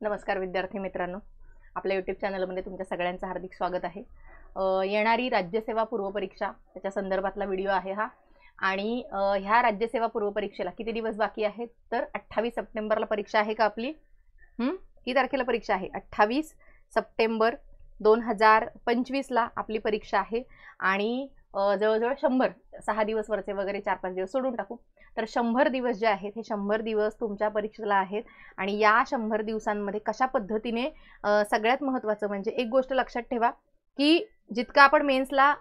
नमस्कार विद्यार्थी मित्रांनो, आपल्या यूट्यूब चॅनलमध्ये तुमच्या सगळ्यांचं हार्दिक स्वागत आहे। येणारी राज्यसेवा पूर्व परीक्षा त्याच्या संदर्भातला व्हिडिओ आहे हा। आणि ह्या राज्यसेवा पूर्व परीक्षेला किती दिवस बाकी आहेत तर 28 सप्टेंबरला परीक्षा आहे का आपली? किती तारखेला परीक्षा आहे? 28 सप्टेंबर 2025 ला आपली परीक्षा आहे। आणि जवळजवळ 100 6 दिवस वरचे वगैरे 4-5 दिवस सोडून टाकू तर 100 दिवस जे आहेत हे 100 दिवस तुमच्या परीक्षेला आहेत। आणि या 100 दिवसांमध्ये कशा पद्धतीने सगळ्यात महत्त्वाचं म्हणजे एक गोष्ट लक्षात ठेवा की जितका आपण मेन्सला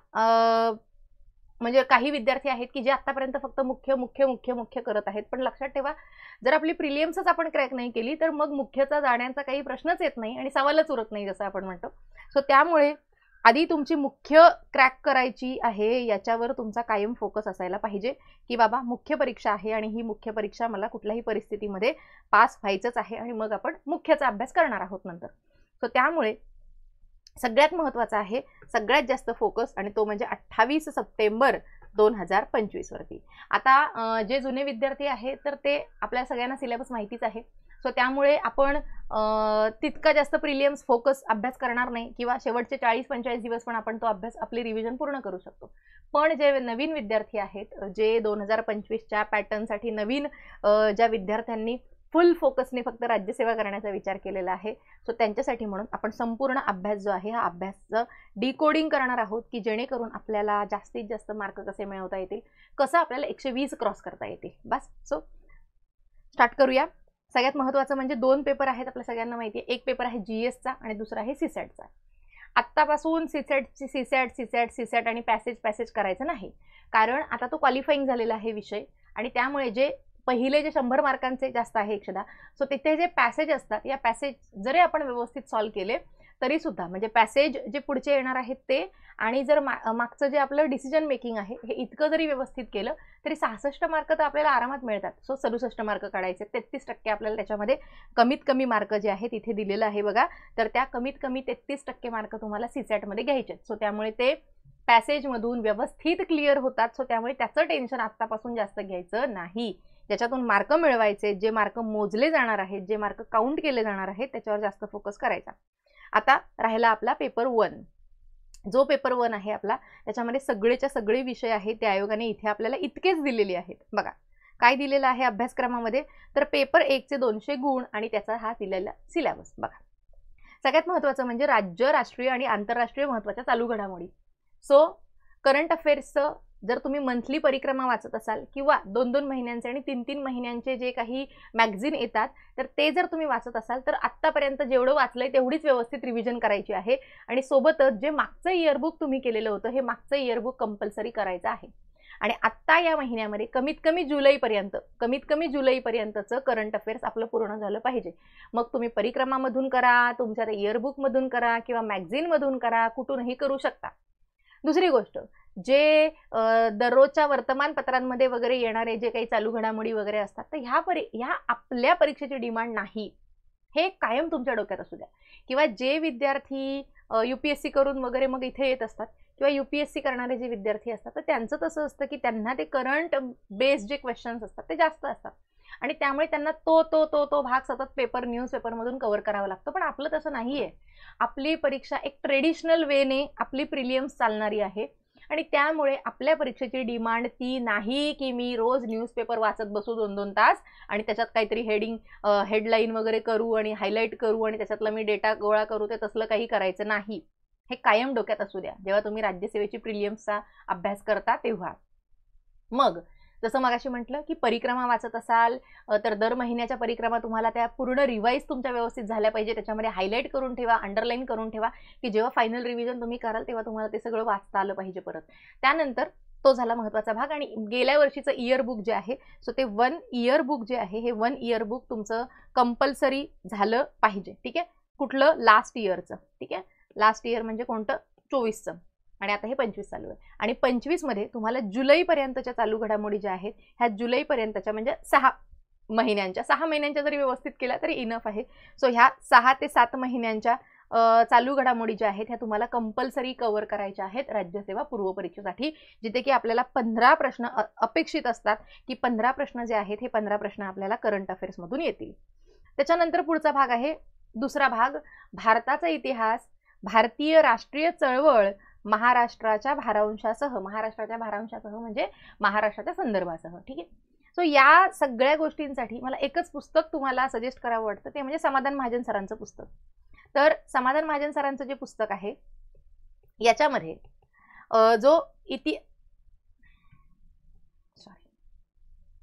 म्हणजे काही विद्यार्थी आहेत की जे आतापर्यंत फक्त मुख्य करत आहेत, पण लक्षात ठेवा जर आपली प्रिलियम्सच आपण क्रॅक नाही केली तर मग मुख्यचा जाण्याचा काही प्रश्नच येत नाही आणि सवालच उरत नाही जसं आपण म्हणतो। सो त्यामुळे आधी तुमची मुख्य क्रॅक करायची आहे, याच्यावर तुमचा कायम फोकस असायला पाहिजे की बाबा मुख्य परीक्षा आहे आणि ही मुख्य परीक्षा मला कुठल्याही परिस्थितीमध्ये पास व्हायचंच आहे आणि मग आपण मुख्यचा अभ्यास करणार आहोत नंतर। सो त्यामुळे सगळ्यात महत्त्वाचा आहे सगळ्यात जास्त फोकस आणि तो म्हणजे 28 सप्टेंबर 2025 वरती। आता जे जुने विद्यार्थी आहेत तर ते आपल्या सगळ्यांना सिलेबस माहितीच आहे। सो त्यामुळे आपण तितका जास्त प्रिलियम्स फोकस अभ्यास करणार नाही किंवा शेवटचे 40-45 दिवस पण आपण तो अभ्यास आपली रिव्हिजन पूर्ण करू शकतो। पण जे नवीन विद्यार्थी आहेत जे 2025 च्या पॅटर्नसाठी नवीन ज्या विद्यार्थ्यांनी फुल फोकसने फक्त राज्यसेवा करण्याचा विचार केलेला आहे, सो त्यांच्यासाठी म्हणून आपण संपूर्ण अभ्यास जो आहे हा अभ्यासचं डिकोडिंग करणार आहोत की जेणेकरून आपल्याला जास्तीत जास्त मार्क कसे मिळवता येतील, कसं आपल्याला 120 क्रॉस करता येतील। बस सो स्टार्ट करूया। सगळ्यात महत्त्वाचं म्हणजे 2 पेपर आहेत आपल्या सगळ्यांना माहिती आहे, एक पेपर आहे जीएसचा आणि दुसरा आहे सीसॅटचा। आत्तापासून सीसॅट आणि पॅसेज करायचं नाही, कारण आता तो क्वालिफाईंग झालेला आहे विषय आणि त्यामुळे जे पहिले जे 100 मार्कांचे जास्त आहे 110, सो तिथे जे पॅसेज असतात या पॅसेज जरी आपण व्यवस्थित सॉल्व केले तरी सुद्धा म्हणजे पॅसेज जे पुढचे येणार आहेत ते आणि जर मागचं जे आपलं डिसिजन मेकिंग आहे हे इतकं जरी व्यवस्थित केलं तरी 66 मार्क तर आपल्याला आरामात मिळतात। सो 67 मार्क काढायचे, 33% आपल्याला त्याच्यामध्ये कमीत कमी मार्क जे आहेत इथे दिलेलं आहे बघा, तर त्या कमीत कमी 33% मार्क तुम्हाला सीसॅटमध्ये घ्यायचे। सो त्यामुळे ते पॅसेजमधून व्यवस्थित क्लिअर होतात। सो त्यामुळे त्याचं टेन्शन आत्तापासून जास्त घ्यायचं नाही, ज्याच्यातून मार्क मिळवायचे, जे मार्क मोजले जाणार आहेत, जे मार्क काउंट केले जाणार आहेत त्याच्यावर जास्त फोकस करायचा। आता राहिला आपला पेपर 1, जो पेपर 1 आहे आपला त्याच्यामध्ये सगळेच्या सगळे विषय आहेत त्या आयोगाने इथे आपल्याला इतकेच दिलेले आहेत। बघा काय दिलेलं आहे अभ्यासक्रमामध्ये, तर पेपर 1 चे 200 गुण आणि त्याचा हा दिलेला सिलेबस। बघा सगळ्यात महत्त्वाचं म्हणजे राज्य, राष्ट्रीय आणि आंतरराष्ट्रीय महत्त्वाच्या चालू घडामोडी। सो करंट अफेअर्सचं जर तुम्ही मंथली परिक्रमा वाचत असाल किंवा 2-2 महिन्यांचे आणि 3-3 महिन्यांचे जे काही मॅगझिन येतात तर ते जर तुम्ही वाचत असाल तर आत्तापर्यंत जेवढं वाचलंय तेवढीच व्यवस्थित रिव्हिजन करायची आहे आणि सोबतच जे मागचं इयरबुक तुम्ही केलेलं होतं हे मागचं इयरबुक कंपल्सरी करायचं आहे। आणि आत्ता या महिन्यामध्ये कमीत कमी जुलैपर्यंतचं करंट अफेअर्स आपलं पूर्ण झालं पाहिजे। मग तुम्ही परिक्रमामधून करा, तुमच्या इयरबुकमधून करा किंवा मॅगझिनमधून करा, कुठूनही करू शकता। दुसरी गोष्ट, जे दररोजच्या वर्तमानपत्रांमध्ये वगैरे येणारे जे काही चालू घडामोडी वगैरे असतात तर ह्या आपल्या परीक्षेची डिमांड नाही, हे कायम तुमच्या डोक्यात असू द्या। किंवा जे विद्यार्थी UPSC करून वगैरे मग इथे येत असतात किंवा UPSC करणारे जे विद्यार्थी असतात तर त्यांचं तसं असतं की त्यांना ते करंट बेस्ड जे क्वेश्चन्स असतात ते जास्त असतात आणि त्यामुळे त्यांना तो भाग सतत न्यूजपेपरमधून कव्हर करावा लागतो। पण आपलं तसं नाहीये, आपली परीक्षा एक ट्रेडिशनल वेने आपली प्रिलियम्स चालणारी आहे आणि त्यामुळे आपल्या परीक्षेची डिमांड ती नाही की मी रोज न्यूजपेपर वाचत बसू 2-2 तास आणि त्याच्यात काहीतरी हेडलाईन वगैरे करू आणि हायलाईट करू आणि त्याच्यातला मी डेटा गोळा करू, ते तसलं काही करायचं नाही। हे कायम डोक्यात असू द्या जेव्हा तुम्ही राज्यसेवेची प्रिलियम्सचा अभ्यास करता तेव्हा। मग जसं मगाशी म्हटलं की परिक्रमा वाचत असाल तर दर महिन्याच्या परिक्रमा तुम्हाला त्या पूर्ण रिवाईज तुमच्या व्यवस्थित झाल्या पाहिजे, त्याच्यामध्ये हायलाईट करून ठेवा, अंडरलाईन करून ठेवा की जेव्हा फायनल रिव्हिजन तुम्ही कराल तेव्हा तुम्हाला ते सगळं वाचता आलं पाहिजे परत। त्यानंतर तो झाला महत्त्वाचा भाग आणि गेल्या वर्षीचं इयरबुक जे आहे सो ते 1 इयरबुक जे आहे हे 1 इयरबुक तुमचं कंपल्सरी झालं पाहिजे। ठीक आहे, कुठलं? लास्ट इयरचं। ठीक आहे, लास्ट इयर म्हणजे कोणतं? 24चं आणि आता हे 25 चालू आहे आणि 25 मध्ये तुम्हाला जुलैपर्यंतच्या चालू घडामोडी ज्या आहेत ह्या जुलैपर्यंतच्या म्हणजे 6 महिन्यांच्या जरी व्यवस्थित केल्या तरी इनफ आहे। सो ह्या 6 ते 7 महिन्यांच्या चालू घडामोडी ज्या आहेत ह्या तुम्हाला कंपल्सरी कव्हर करायच्या आहेत राज्यसेवा पूर्व परीक्षेसाठी, जिथे की आपल्याला 15 प्रश्न अपेक्षित असतात की 15 प्रश्न जे आहेत हे 15 प्रश्न आपल्याला करंट अफेअर्समधून येतील। त्याच्यानंतर पुढचा भाग आहे दुसरा भाग भारताचा इतिहास, भारतीय राष्ट्रीय चळवळ, महाराष्ट्राच्या भारांशासह म्हणजे महाराष्ट्राच्या संदर्भासह. ठीक आहे. सो या सगळ्या गोष्टींसाठी मला एकच पुस्तक तुम्हाला सजेस्ट करावं वाटतं, ते म्हणजे समाधान महाजन सरांचं पुस्तक. तर समाधान महाजन सरांचं जे पुस्तक आहे याच्यामध्ये जो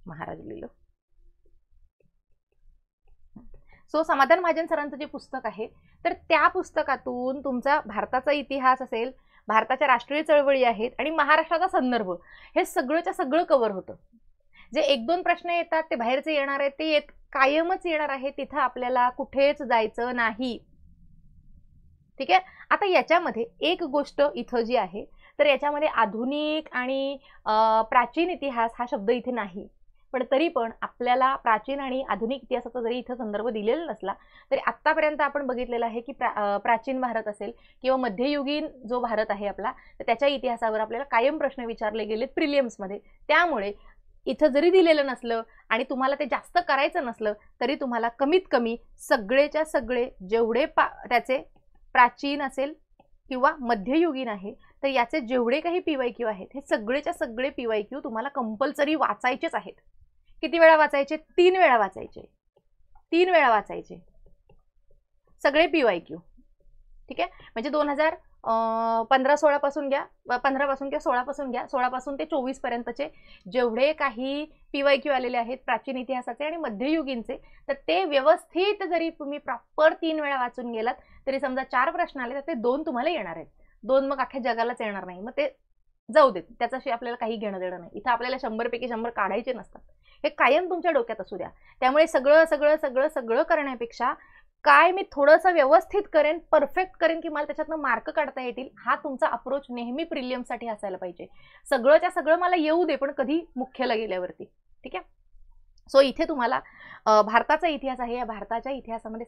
महाराज लिहिलं. सो समाधान महाजन सरांचं जे पुस्तक आहे तर त्या पुस्तकातून तुमचा भारताचा इतिहास असेल, भारताच्या राष्ट्रीय चळवळी आहेत आणि महाराष्ट्राचा संदर्भ हे सगळंच्या सगळं कव्हर होतं. जे 1-2 प्रश्न येतात ते बाहेरचे येणार आहेत, ते कायमच येणार आहे. तिथं आपल्याला कुठेच जायचं नाही. ठीक आहे. आता याच्यामध्ये एक गोष्ट इथं जी आहे तर याच्यामध्ये आधुनिक आणि प्राचीन इतिहास हा शब्द इथे नाही, पण तरी पण आपल्याला प्राचीन आणि आधुनिक इतिहासाचा जरी इथं संदर्भ दिलेला नसला तरी आतापर्यंत आपण बघितलेलं आहे की प्राचीन भारत असेल किंवा मध्ययुगीन जो भारत आहे आपला, तर त्याच्या इतिहासावर आपल्याला कायम प्रश्न विचारले गेलेत प्रिलियम्समध्ये. त्यामुळे इथं जरी दिलेलं नसलं आणि तुम्हाला ते जास्त करायचं नसलं तरी तुम्हाला कमीत कमी सगळेच्या सगळे जेवढे त्याचे प्राचीन असेल किंवा मध्ययुगीन आहे तर याचे जेवढे काही PYQ आहेत हे सगळेच्या सगळे PYQ तुम्हाला कंपल्सरी वाचायचेच आहेत. किती वेळा वाचायचे? 3 वेळा वाचायचे. 3 वेळा वाचायचे सगळे PYQ. ठीक आहे. म्हणजे 2015-16 पासून घ्या, 15 पासून किंवा 16 पासून घ्या, 16 पासून ते 24 पर्यंतचे जेवढे काही PYQ आलेले आहेत प्राचीन इतिहासाचे आणि मध्ययुगीनचे, तर ते व्यवस्थित जरी तुम्ही प्रॉपर 3 वेळा वाचून गेलात तरी समजा 4 प्रश्न आले तर ते 2 तुम्हाला येणार आहेत. 2 मग अख्ख्या जगालाच येणार नाही, मग ते जाऊ देत, त्याच्याशी आपल्याला काही घेणं देणं नाही. इथं आपल्याला 100 पैकी 100 काढायचे नसतात. हे कायम तुमच्या डोक्यात असू द्या. त्यामुळे सगळं सगळं सगळं सगळं करण्यापेक्षा काय मी थोडंसं व्यवस्थित करेन, परफेक्ट करेन की मला त्याच्यातनं मार्क काढता येतील, हा तुमचा अप्रोच नेहमी प्रिलियमसाठी असायला पाहिजे. सगळंच्या सगळं मला येऊ दे पण कधी मुख्यला गेल्यावरती. ठीक आहे. सो इथे तुम्हाला भारताचा इतिहास आहे. या भारताच्या इतिहासामध्ये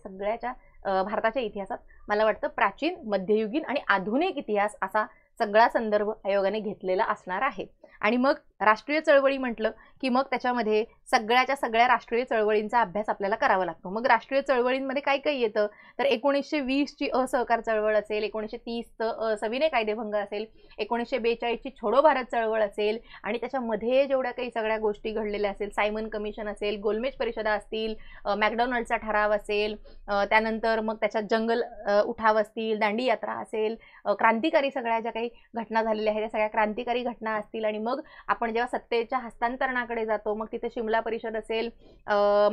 भारताच्या इतिहासात मला वाटतं प्राचीन, मध्ययुगीन आणि आधुनिक इतिहास असा सगळा संदर्भ आयोगाने घेतलेला असणार आहे. आणि मग राष्ट्रीय चळवळी म्हटलं की मग त्याच्यामध्ये सगळ्याच्या सगळ्या राष्ट्रीय चळवळींचा अभ्यास आपल्याला करावा लागतो. मग राष्ट्रीय चळवळींमध्ये काय काय येतं तर 1920 ची असहकार चळवळ असेल, 1930चं सविनय कायदेभंग असेल, 1942 ची छोडो भारत चळवळ असेल आणि त्याच्यामध्ये जेवढ्या काही सगळ्या गोष्टी घडलेल्या असेल, सायमन कमिशन असेल, गोलमेज परिषदा असतील, मॅकडॉनल्डचा ठराव असेल, त्यानंतर मग त्याच्यात जंगल उठाव असतील, दांडी यात्रा असेल, क्रांतिकारी सगळ्या ज्या काही घटना झालेल्या आहेत त्या सगळ्या क्रांतिकारी घटना असतील. आणि मग आपण जेव्हा सत्तेच्या हस्तांतरणाकडे जातो मग तिथे शिमला परिषद असेल,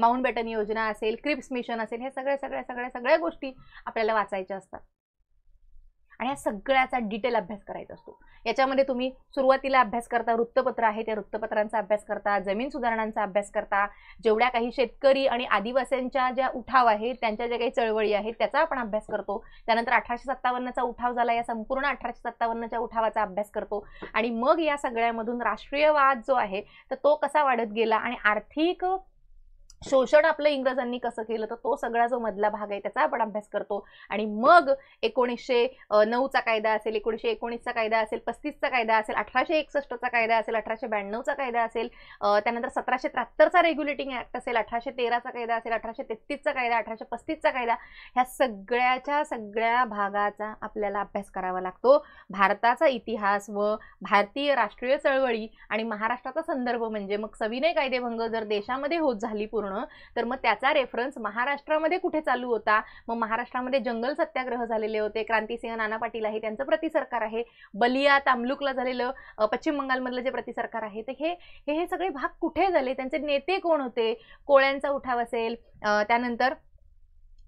माउंटबॅटन योजना असेल, क्रिप्स मिशन असेल, हे सगळ्या गोष्टी आपल्याला वाचायच्या असतात आणि या सगळ्याचा डिटेल अभ्यास करायचा असतो. याच्यामध्ये तुम्ही सुरुवातीला अभ्यास करता, वृत्तपत्र आहे त्या वृत्तपत्रांचा अभ्यास करता, जमीन सुधारणांचा अभ्यास करता, जेवढ्या काही शेतकरी आणि आदिवासींच्या ज्या उठाव आहेत त्यांच्या ज्या काही चळवळी आहेत त्याचा आपण अभ्यास करतो. त्यानंतर 1857चा उठाव झाला, या संपूर्ण 1857च्या उठावाचा अभ्यास करतो आणि मग या सगळ्यामधून राष्ट्रीयवाद जो आहे तर तो कसा वाढत गेला आणि आर्थिक शोषण आपलं इंग्रजांनी कसं केलं तर तो सगळा जो मधला भाग आहे त्याचा आपण अभ्यास करतो. आणि मग 1909चा कायदा असेल, 1919चा कायदा असेल, 35चा कायदा असेल, 1861चा कायदा असेल, 1892चा कायदा असेल, त्यानंतर 1773चा रेग्युलेटिंग ऍक्ट असेल, 1813चा कायदा असेल, 1833चा कायदा, 1835चा कायदा, ह्या सगळ्याच्या सगळ्या भागाचा आपल्याला अभ्यास करावा लागतो. भारताचा इतिहास व भारतीय राष्ट्रीय चळवळी आणि महाराष्ट्राचा संदर्भ म्हणजे मग सविनय कायदेभंग जर देशामध्ये होत झाली पूर्ण तर मग त्याचा रेफरन्स महाराष्ट्रामध्ये कुठे चालू होता. मग महाराष्ट्रामध्ये जंगल सत्याग्रह झालेले होते, क्रांतिसिंह नाना पाटील आहे त्यांचं प्रतिसरकार आहे, बलिया तामलुकला झालेलं पश्चिम बंगालमधलं जे प्रतिसरकार आहे ते हे सगळे भाग कुठे झाले, त्यांचे नेते कोण होते, कोळ्यांचा उठाव असेल, त्यानंतर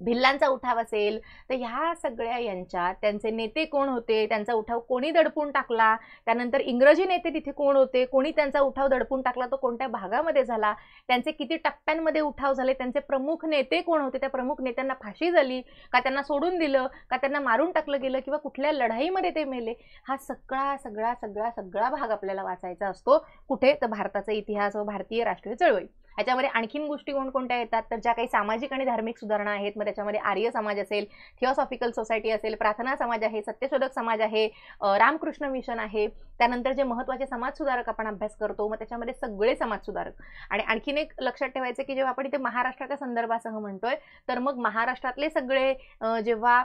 भिल्लांचा उठाव असेल, तर ह्या सगळ्या यांच्यात त्यांचे नेते कोण होते, त्यांचा उठाव कोणी दडपून टाकला, त्यानंतर इंग्रजी नेते तिथे कोण होते, कोणी त्यांचा उठाव दडपून टाकला, तो कोणत्या भागामध्ये झाला, त्यांचे किती टप्प्यांमध्ये उठाव झाले, त्यांचे प्रमुख नेते कोण होते, त्या प्रमुख नेत्यांना फाशी झाली का, त्यांना सोडून दिलं का, त्यांना मारून टाकलं गेलं किंवा कुठल्या लढाईमध्ये ते मेले, हा सगळा सगळा सगळा सगळा भाग आपल्याला वाचायचा असतो. कुठे तर भारताचा इतिहास व भारतीय राष्ट्रीय चळवळी. ह्याच्यामध्ये आणखीन गोष्टी कोणकोणत्या येतात, तर ज्या काही सामाजिक आणि धार्मिक सुधारणा आहेत, मग त्याच्यामध्ये आर्य समाज असेल, थिओसॉफिकल सोसायटी असेल, प्रार्थना समाज आहे, सत्यशोधक समाज आहे, रामकृष्ण मिशन आहे. त्यानंतर जे महत्त्वाचे समाज सुधारक आपण अभ्यास करतो, मग त्याच्यामध्ये सगळे समाज सुधारक. आणि आणखीन एक लक्षात ठेवायचं की जेव्हा आपण इथे महाराष्ट्राच्या संदर्भासह म्हणतोय, तर मग महाराष्ट्रातले सगळे जेव्हा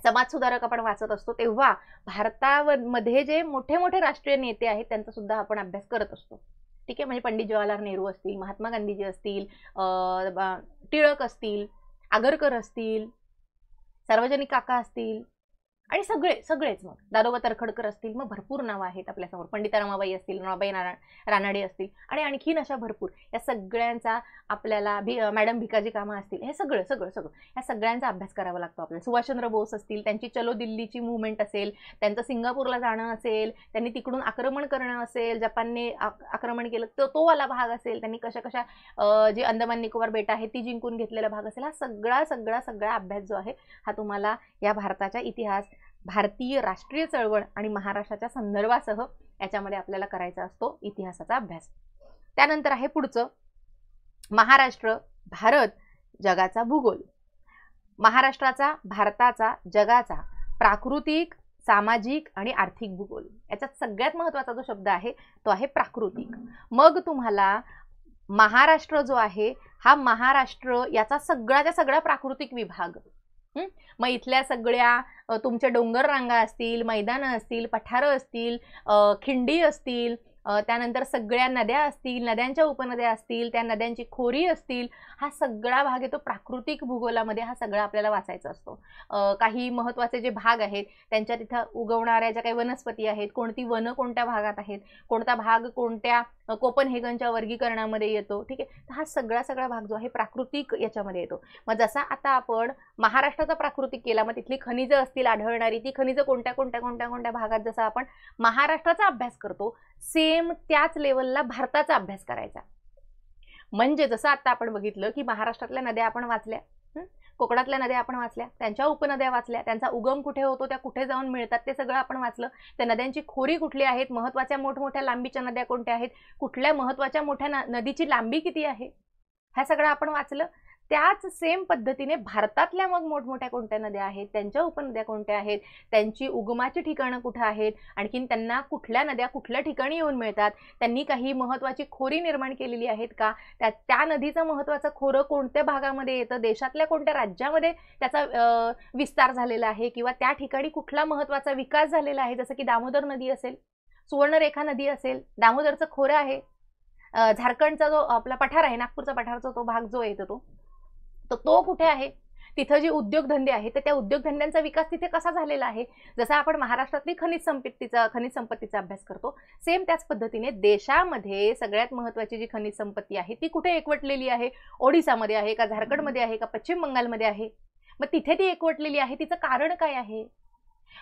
समाज सुधारक आपण वाचत असतो तेव्हा भारतामध्ये जे मोठे मोठे राष्ट्रीय नेते आहेत त्यांचा सुद्धा आपण अभ्यास करत असतो. ठीक आहे, म्हणजे पंडित जवाहरलाल नेहरू असतील, महात्मा गांधीजी असतील, टिळक असतील, आगरकर असतील, सार्वजनिक काका असतील आणि सगळेच मग दादोबा तरखडकर असतील, मग भरपूर नावं आहेत आपल्यासमोर. पंडिता रमाबाई असतील, रमाबाई रानडे असतील आणि आणखीन अशा भरपूर. या सगळ्यांचा आपल्याला मॅडम भिकाजी कामा असतील, हे सगळं या सगळ्यांचा अभ्यास करावा लागतो आपल्याला. सुभाषचंद्र बोस असतील, त्यांची चलो दिल्लीची मुवमेंट असेल, त्यांचं सिंगापूरला जाणं असेल, त्यांनी तिकडून आक्रमण करणं असेल, जपानने आक्रमण केलं तो वाला भाग असेल, त्यांनी कशा जे अंदमान निकोबार बेटा आहे ती जिंकून घेतलेला भाग असेल, हा सगळा अभ्यास जो आहे हा तुम्हाला या भारताच्या इतिहास, भारतीय राष्ट्रीय चळवळ आणि महाराष्ट्राच्या संदर्भासह याच्यामध्ये आपल्याला करायचा असतो इतिहासाचा अभ्यास. त्यानंतर आहे पुढचं महाराष्ट्र, भारत, जगाचा भूगोल. महाराष्ट्राचा, भारताचा, जगाचा प्राकृतिक, सामाजिक आणि आर्थिक भूगोल. याच्यात सगळ्यात महत्त्वाचा जो शब्द आहे तो आहे प्राकृतिक. मग तुम्हाला महाराष्ट्र जो आहे हा महाराष्ट्र याचा सगळ्याच्या सगळा प्राकृतिक विभाग. मग इथल्या सगळ्या तुमचे डोंगर रांगा असतील, मैदानं असतील, पठारं असतील, खिंडी असतील, त्यानंतर सगळ्या नद्या असतील, नद्यांच्या उपनद्या असतील, त्या नद्यांची खोरी असतील, हा सगळा भाग येतो प्राकृतिक भूगोलामध्ये. हा सगळा आपल्याला वाचायचा असतो. काही महत्त्वाचे जे भाग आहेत त्यांच्या तिथं उगवणाऱ्या ज्या काही वनस्पती आहेत, कोणती वनं कोणत्या भागात आहेत, कोणता भाग कोणत्या कोपनहेगनच्या वर्गीकरणामध्ये येतो. ठीक आहे, तर हा सगळा भाग जो आहे प्राकृतिक याच्यामध्ये येतो. मग जसा आता आपण महाराष्ट्राचा प्राकृतिक केला, मग तिथली खनिजं असतील आढळणारी, ती खनिजं कोणत्या भागात जसा आपण महाराष्ट्राचा अभ्यास करतो सेम त्याच लेवलला भारताचा अभ्यास करायचा. म्हणजे जसं आता आपण बघितलं की महाराष्ट्रातल्या नद्या आपण वाचल्या, कोकणातल्या नद्या आपण वाचल्या, त्यांच्या उपनद्या वाचल्या, त्यांचा उगम कुठे होतो, त्या कुठे जाऊन मिळतात ते सगळं आपण वाचलं. त्या नद्यांची खोरी कुठली आहेत, महत्त्वाच्या मोठमोठ्या लांबीच्या नद्या कोणत्या आहेत, कुठल्या महत्त्वाच्या मोठ्या नदीची लांबी किती आहे, ह्या सगळं आपण वाचलं. त्याच सेम पद्धतीने भारतातल्या मग मोठमोठ्या कोणत्या नद्या आहेत, त्यांच्या उपनद्या कोणत्या आहेत, त्यांची उगमाची ठिकाणं कुठं आहेत, आणखीन त्यांना कुठल्या नद्या कुठल्या ठिकाणी येऊन मिळतात, त्यांनी काही महत्त्वाची खोरी निर्माण केलेली आहेत का, त्या नदीचं महत्त्वाचं खोरं कोणत्या भागामध्ये येतं, देशातल्या कोणत्या राज्यामध्ये त्याचा विस्तार झालेला आहे, किंवा त्या ठिकाणी कुठला महत्त्वाचा विकास झालेला आहे. जसं की दामोदर नदी असेल, सुवर्णरेखा नदी असेल, दामोदरचं खोरं आहे, झारखंडचा जो आपला पठार आहे, नागपूरचा पठारचा तो भाग जो येतो तो कुठे आहे, तिथं जे उद्योगधंदे आहेत तर त्या उद्योगधंद्यांचा विकास तिथे कसा झालेला आहे. जसं आपण महाराष्ट्रातली खनिज संपत्तीचा अभ्यास करतो, सेम त्याच पद्धतीने देशामध्ये सगळ्यात महत्त्वाची जी खनिज संपत्ती आहे ती कुठे एकवटलेली आहे, ओडिसामध्ये आहे का, झारखंडमध्ये आहे का, पश्चिम बंगालमध्ये आहे. मग तिथे ती एकवटलेली आहे, तिचं कारण काय आहे,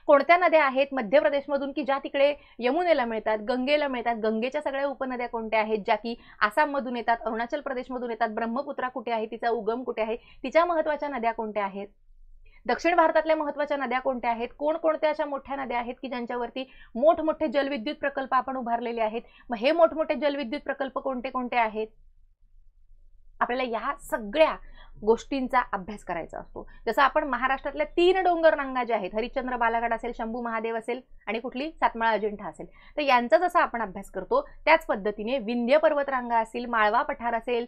कोणत्या नद्या आहेत मध्य प्रदेशमधून की ज्या तिकडे यमुनेला मिळतात, गंगेला मिळतात, गंगेच्या सगळ्या उपनद्या कोणत्या आहेत ज्या की आसाममधून येतात, अरुणाचल प्रदेशमधून येतात, ब्रह्मपुत्रा कुठे आहे, तिचा उगम कुठे आहे, तिच्या महत्त्वाच्या नद्या कोणत्या आहेत, दक्षिण भारतातल्या महत्त्वाच्या नद्या कोणत्या आहेत, कोणकोणत्या अशा मोठ्या नद्या आहेत की ज्यांच्यावरती मोठमोठे जलविद्युत प्रकल्प आपण उभारलेले आहेत. मग हे मोठमोठे जलविद्युत प्रकल्प कोणते कोणते आहेत, आपल्याला या सगळ्या गोष्टींचा अभ्यास करायचा असतो. जसं आपण महाराष्ट्रातल्या 3 डोंगर रांगा ज्या आहेत, हरिश्चंद्र बालाघाट असेल, शंभू महादेव असेल आणि कुठली सातमाळा अजिंठा असेल, तर यांचा जसा आपण अभ्यास करतो त्याच पद्धतीने विंध्य पर्वत रांगा असतील, माळवा पठार असेल,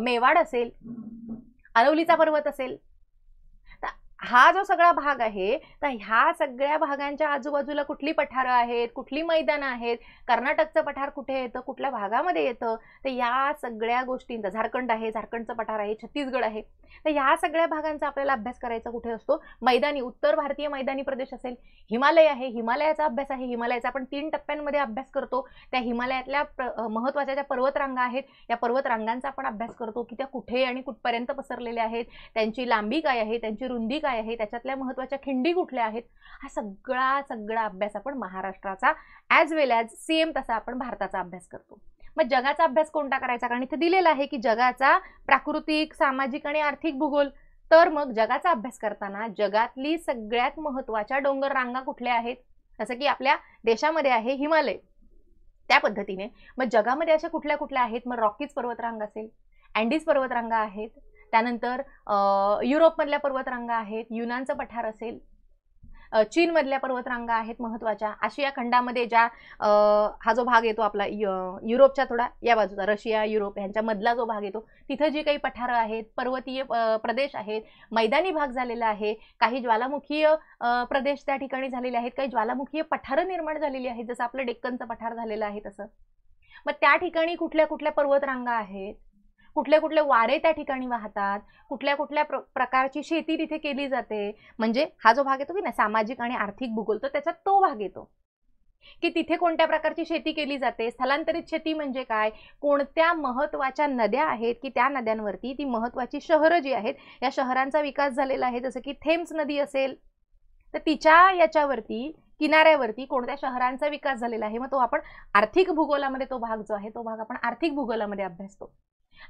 मेवाड असेल, अरवलीचा पर्वत असेल, हा जो सगळा भाग आहे तर ह्या सगळ्या भागांच्या आजूबाजूला कुठली पठारं आहेत, कुठली मैदानं आहेत, कर्नाटकचं पठार कुठे येतं, कुठल्या भागामध्ये येतं, तर या सगळ्या गोष्टींचा, झारखंड आहे, झारखंडचं पठार आहे, छत्तीसगड आहे, तर ह्या सगळ्या भागांचा आपल्याला अभ्यास करायचा कुठे असतो, मैदानी, उत्तर भारतीय मैदानी प्रदेश असेल, हिमालय आहे, हिमालयाचा अभ्यास आहे, हिमालयाचा आपण 3 टप्प्यांमध्ये अभ्यास करतो. त्या हिमालयातल्या महत्त्वाच्या ज्या पर्वतरांगा आहेत या पर्वतरांगांचा आपण अभ्यास करतो की त्या कुठे आणि कुठपर्यंत पसरलेल्या आहेत, त्यांची लांबी काय आहे, त्यांची रुंदी काय आहे, त्याच्यातल्या महत्त्वाच्या खिंडी कुठल्या आहेत. हा सगळा अभ्यास आपण महाराष्ट्राचा ॲज वेल ॲज सेम तसा आपण भारताचा अभ्यास करतो. मग जगाचा अभ्यास कोणता करायचा, कारण इथे दिलेला आहे की जगाचा प्राकृतिक, सामाजिक आणि आर्थिक भूगोल. तर मग जगाचा अभ्यास करताना जगातली सगळ्यात महत्त्वाच्या डोंगर रांगा कुठल्या आहेत, जसं की आपल्या देशामध्ये आहे हिमालय, त्या पद्धतीने मग जगामध्ये अशा कुठल्या कुठल्या आहेत, मग रॉकीज पर्वतरांग असेल, अँडीज पर्वतरांगा आहेत, त्यानंतर युरोपमधल्या पर्वतरांगा आहेत, युनानचं पठार असेल, चीनमधल्या पर्वतरांगा आहेत महत्त्वाच्या, आशिया खंडामध्ये ज्या हा जो भाग येतो आपला युरोपच्या थोडा या बाजूचा, रशिया युरोप यांच्या मधला जो भाग येतो, तिथं जी काही पठारं आहेत, पर्वतीय प्रदेश आहेत, मैदानी भाग झालेला आहे, काही ज्वालामुखीय प्रदेश त्या ठिकाणी झालेले आहेत, काही ज्वालामुखीय पठारं निर्माण झालेली आहेत, जसं आपलं डेक्कनचं पठार झालेलं आहे तसं. मग त्या ठिकाणी कुठल्या कुठल्या पर्वतरांगा आहेत, कुठले कुठले वारे त्या ठिकाणी वाहतात, कुठल्या कुठल्या प्रकारची शेती तिथे केली जाते, म्हणजे हा जो भाग येतो की नाही सामाजिक आणि आर्थिक भूगोल, तर त्याच्यात तो भाग येतो की तिथे कोणत्या प्रकारची शेती केली जाते, स्थलांतरित शेती म्हणजे काय, कोणत्या महत्त्वाच्या नद्या आहेत की त्या नद्यांवरती ती महत्त्वाची शहरं जी आहेत या शहरांचा विकास झालेला आहे, जसं की थेम्स नदी असेल तर तिच्या याच्यावरती किनाऱ्यावरती कोणत्या शहरांचा विकास झालेला आहे, मग तो आपण आर्थिक भूगोलामध्ये तो भाग जो आहे तो भाग आपण आर्थिक भूगोलामध्ये अभ्यासतो.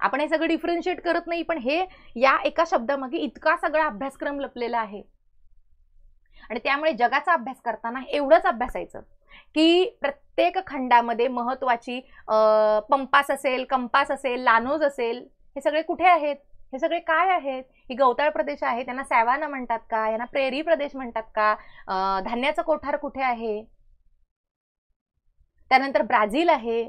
आपण हे सगळं डिफरन्शिएट करत नाही, पण हे या एका शब्दामागे इतका सगळा अभ्यासक्रम लपलेला आहे. आणि त्यामुळे जगाचा अभ्यास करताना एवढंच अभ्यासायचं की प्रत्येक खंडामध्ये महत्त्वाची पंपास असेल, कंपास असेल, लानोज असेल, हे सगळे कुठे आहेत, हे सगळे काय आहेत, ही गवताळ प्रदेश आहे, त्यांना सॅवाना म्हणतात का, यांना प्रेरी प्रदेश म्हणतात का, धान्याचं कोठार कुठे आहे, त्यानंतर ब्राझील आहे,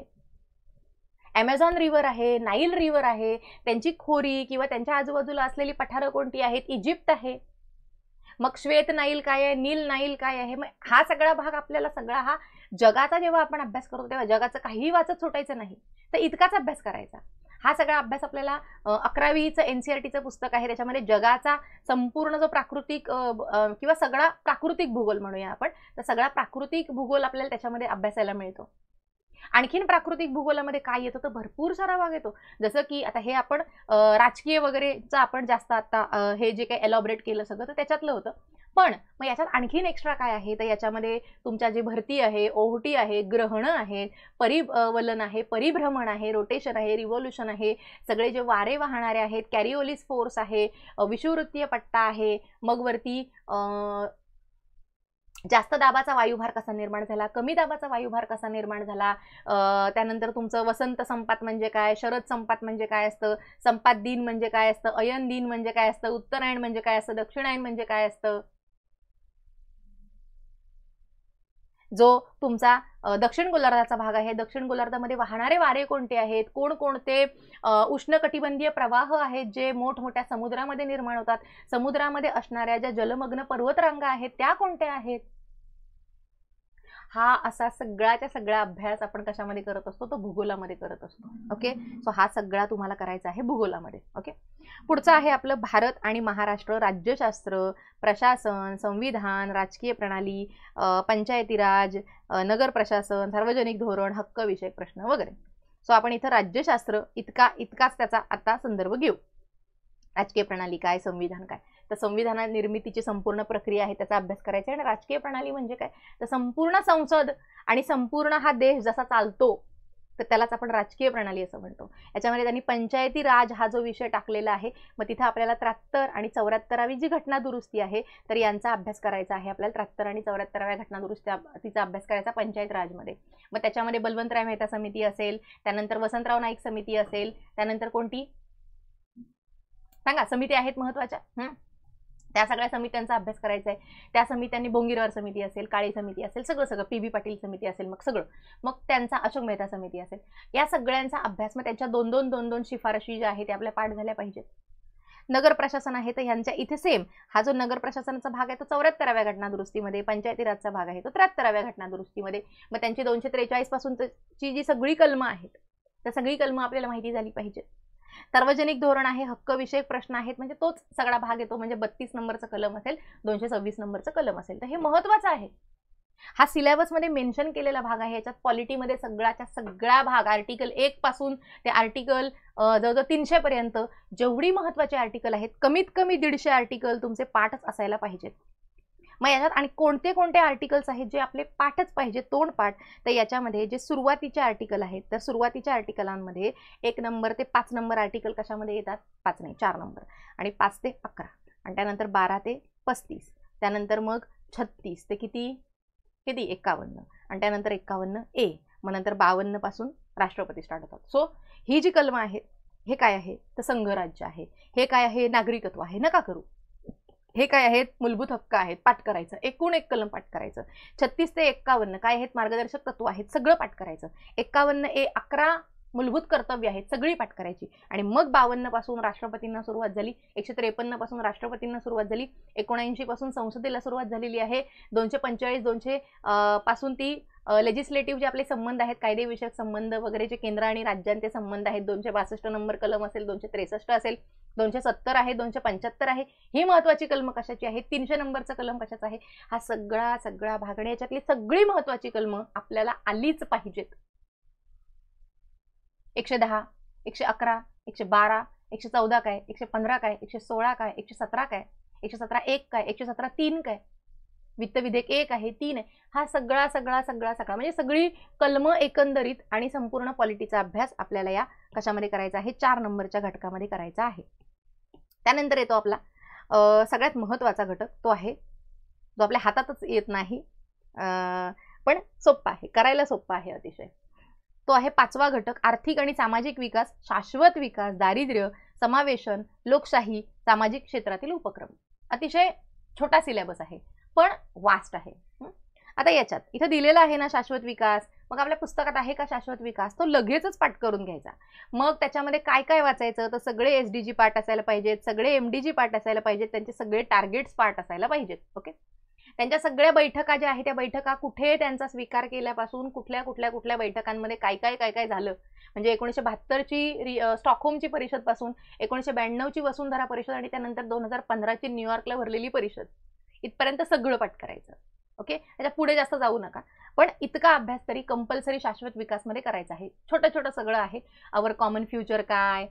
ॲमेझॉन रिव्हर आहे, नाईल रिव्हर आहे, त्यांची खोरी किंवा त्यांच्या आजूबाजूला असलेली पठारं कोणती आहेत, इजिप्त आहे, मग श्वेत नाईल काय आहे, नील नाईल काय आहे. मग हा सगळा भाग आपल्याला सगळा हा जगाचा जेव्हा आपण अभ्यास करतो तेव्हा जगाचं काही वाचत सुटायचं नाही, तर इतकाच अभ्यास करायचा. हा सगळा अभ्यास आपल्याला 11वीचं NCERTचं पुस्तक आहे, त्याच्यामध्ये जगाचा संपूर्ण जो प्राकृतिक किंवा सगळा प्राकृतिक भूगोल म्हणूया आपण, तर सगळा प्राकृतिक भूगोल आपल्याला त्याच्यामध्ये अभ्यासायला मिळतो. आणखीन प्राकृतिक भूगोलामध्ये काय येतं तर भरपूर सारा भाग येतो, जसं की आता हे आपण राजकीय वगैरेचं आपण जास्त आता हे जे काही एलॉबरेट केलं सगळं तर त्याच्यातलं होतं. पण मग याच्यात आणखीन एक्स्ट्रा काय आहे तर याच्यामध्ये तुमच्या जे भरती आहे, ओहोटी आहे, ग्रहणं आहेत, परिवलन आहे, परिभ्रमण आहे, रोटेशन आहे, रिव्होल्युशन आहे, सगळे जे वारे वाहणारे आहेत, कॅरिओलिस फोर्स आहे, विषुववृत्तीय पट्टा आहे, मग वरती जास्त दाबाचा वायुभार कसा निर्माण झाला, कमी दाबाचा वायुभार कसा निर्माण झाला, त्यानंतर तुमचं वसंत संपात म्हणजे काय, शरद संपात म्हणजे काय असतं, संपात दिन म्हणजे काय असतं, अयन दिन म्हणजे काय असतं, उत्तरायण म्हणजे काय असतं, दक्षिणायन म्हणजे काय असतं, जो तुमचा दक्षिण गोलार्धाचा भाग आहे, दक्षिण गोलार्धामध्ये वाहणारे वारे कोणते आहेत, कोणकोणते उष्णकटिबंधीय प्रवाह आहेत जे मोठमोठ्या समुद्रामध्ये निर्माण होतात, समुद्रामध्ये असणाऱ्या ज्या जलमग्न पर्वतरांगा आहेत त्या कोणत्या आहेत, हा असा सगळ्याच्या सगळा अभ्यास आपण कशामध्ये करत असतो तो भूगोलामध्ये करत असतो. ओके, सो हा सगळा तुम्हाला करायचा आहे भूगोलामध्ये. ओके, पुढचं आहे आपलं भारत आणि महाराष्ट्र, राज्यशास्त्र, प्रशासन, संविधान, राजकीय प्रणाली, पंचायती राज, नगर प्रशासन, सार्वजनिक धोरण, हक्क विषयक प्रश्न वगैरे. सो आपण इथं राज्यशास्त्र इतकाच त्याचा आता संदर्भ घेऊ. राजकीय प्रणाली काय, संविधान काय, तर संविधान निर्मितीची संपूर्ण प्रक्रिया आहे त्याचा अभ्यास करायचा आहे. आणि राजकीय प्रणाली म्हणजे काय तर संपूर्ण संसद आणि संपूर्ण हा देश जसा चालतो तर त्यालाच आपण राजकीय प्रणाली असं म्हणतो. याच्यामध्ये त्यांनी पंचायती राज हा जो विषय टाकलेला आहे, मग तिथं आपल्याला 73 आणि 74वी जी घटना दुरुस्ती आहे तर यांचा अभ्यास करायचा आहे आपल्याला. 73 आणि 74व्या घटना दुरुस्तीचा अभ्यास करायचा पंचायत राजमध्ये. मग त्याच्यामध्ये बलवंतराय मेहता समिती असेल, त्यानंतर वसंतराव नाईक समिती असेल, त्यानंतर कोणती सांगा समिती आहेत महत्वाच्या, त्या सगळ्या समित्यांचा अभ्यास करायचा आहे. त्या समित्यांनी बोंगीरवार समिती असेल, काळी समिती असेल, सगळं PB पाटील समिती असेल, मग सगळं, मग त्यांचा अशोक मेहता समिती असेल, या सगळ्यांचा अभ्यास, मग त्यांच्या 2-2 शिफारशी ज्या आहेत त्या आपल्या पाठ झाल्या पाहिजेत. नगर प्रशासन आहे तर ह्यांच्या इथे सेम हा जो नगर प्रशासनाचा भाग आहे तो 74व्या घटना दुरुस्तीमध्ये, पंचायती राजचा भाग आहे तो 73व्या घटना दुरुस्तीमध्ये. मग त्यांची 243 पासूनची जी सगळी कलमं आहेत त्या सगळी कलमं आपल्याला माहिती झाली पाहिजे. सार्वजनिक धोरण आहे, हक्क विषयक प्रश्न आहेत, म्हणजे तोच सगळा भाग येतो, म्हणजे 32 नंबरचं कलम असेल, 226 नंबरचं कलम असेल, तर हे महत्वाचं आहे. हा सिलेबसमध्ये मेन्शन केलेला भाग आहे. याच्यात पॉलिटीमध्ये सगळ्याच्या सगळा भाग आर्टिकल 1 पासून ते आर्टिकल जवळजवळ 300 पर्यंत जेवढी महत्वाचे आर्टिकल आहेत कमीत कमी 150 आर्टिकल तुमचे पाठच असायला पाहिजेत. मग याच्यात आणि कोणते कोणते आर्टिकल्स आहेत जे आपले पाठच पाहिजे, तोंडपाठ, तर याच्यामध्ये जे सुरुवातीचे आर्टिकल आहेत तर सुरुवातीच्या आर्टिकलांमध्ये 1 नंबर ते 5 नंबर आर्टिकल कशामध्ये येतात, 5 नाही 4 नंबर, आणि 5 ते 11, आणि त्यानंतर 12 ते 35, त्यानंतर मग 36 ते किती 51, आणि त्यानंतर 51A, मग नंतर 52 पासून राष्ट्रपती स्टार्ट होतात. सो ही जी कलम आहे हे काय आहे तर संघराज्य आहे. हे काय आहे नागरिकत्व आहे. नका करू. हे काय आहेत मूलभूत हक्क आहेत. पाठ करायचं. एकूण एक कलम पाठ करायचं. 36 ते 51 काय आहेत मार्गदर्शक तत्व आहेत. सगळं पाठ करायचं. 51A 11 मूलभूत कर्तव्य आहेत. सगळी पाठ करायची. आणि मग 52 पासून राष्ट्रपतींना सुरुवात झाली. 153 पासून राष्ट्रपतींना सुरुवात झाली. 79 पासून संसदेला सुरुवात झालेली आहे. 245 200 पासून ती लेजिस्लेटिव्ह जे आपले संबंध आहेत कायदेविषयक संबंध वगैरे जे केंद्र आणि राज्यांचे संबंध आहेत 262 नंबर कलम असेल 263 असेल 270 आहे 275 आहे. ही महत्वाची कलम कशाची आहे 300 नंबरचा कलम कशाचा आहे. हा सगळा भाग आणि याच्यातली सगळी महत्वाची कलम आपल्याला आलीच पाहिजेत. 110 111 112 114 काय 115 काय 116 काय 117 काय 117 1 काय 117 3 काय वित्त विधेयक 1 आहे 3 आहे. हा सगळा म्हणजे सगळी कलम एकंदरीत आणि संपूर्ण पॉलिटीचा अभ्यास आपल्याला या कशामध्ये करायचा आहे 4 नंबरच्या घटकामध्ये करायचा आहे. त्यानंतर येतो आपला सगळ्यात महत्त्वाचा घटक तो आहे जो आपल्या हातातच येत नाही पण सोपा आहे करायला सोपा आहे अतिशय. तो आहे 5वा घटक आर्थिक आणि सामाजिक विकास शाश्वत विकास दारिद्र्य समावेशन लोकशाही सामाजिक क्षेत्रातील उपक्रम. अतिशय छोटा सिलेबस आहे पण वास्ट आहे. आता याच्यात इथं दिलेला आहे ना शाश्वत विकास. मग आपल्या पुस्तकात आहे का शाश्वत विकास तो लगेचच पाठ करून घ्यायचा. मग त्याच्यामध्ये काय काय वाचायचं तर सगळे SDG पाठ असायला पाहिजेत. सगळे MDG पाठ असायला पाहिजेत. त्यांचे सगळे टार्गेट्स पाठ असायला पाहिजेत. ओके त्यांच्या सगळ्या बैठका ज्या आहेत त्या बैठका कुठे त्यांचा स्वीकार केल्यापासून कुठल्या बैठकांमध्ये काय काय झालं म्हणजे 1972ची स्टॉकहोमची परिषद पासून 1992ची वसुंधरा परिषद आणि त्यानंतर 2015ची न्यूयॉर्कला भरलेली परिषद इथपर्यंत सगळं पाठ करायचं. ओके त्याच्या पुढे जास्त जाऊ नका पण इतका अभ्यास तरी कंपल्सरी शाश्वत विकासमध्ये करायचा आहे. छोटं सगळं आहे. आवर कॉमन फ्युचर काय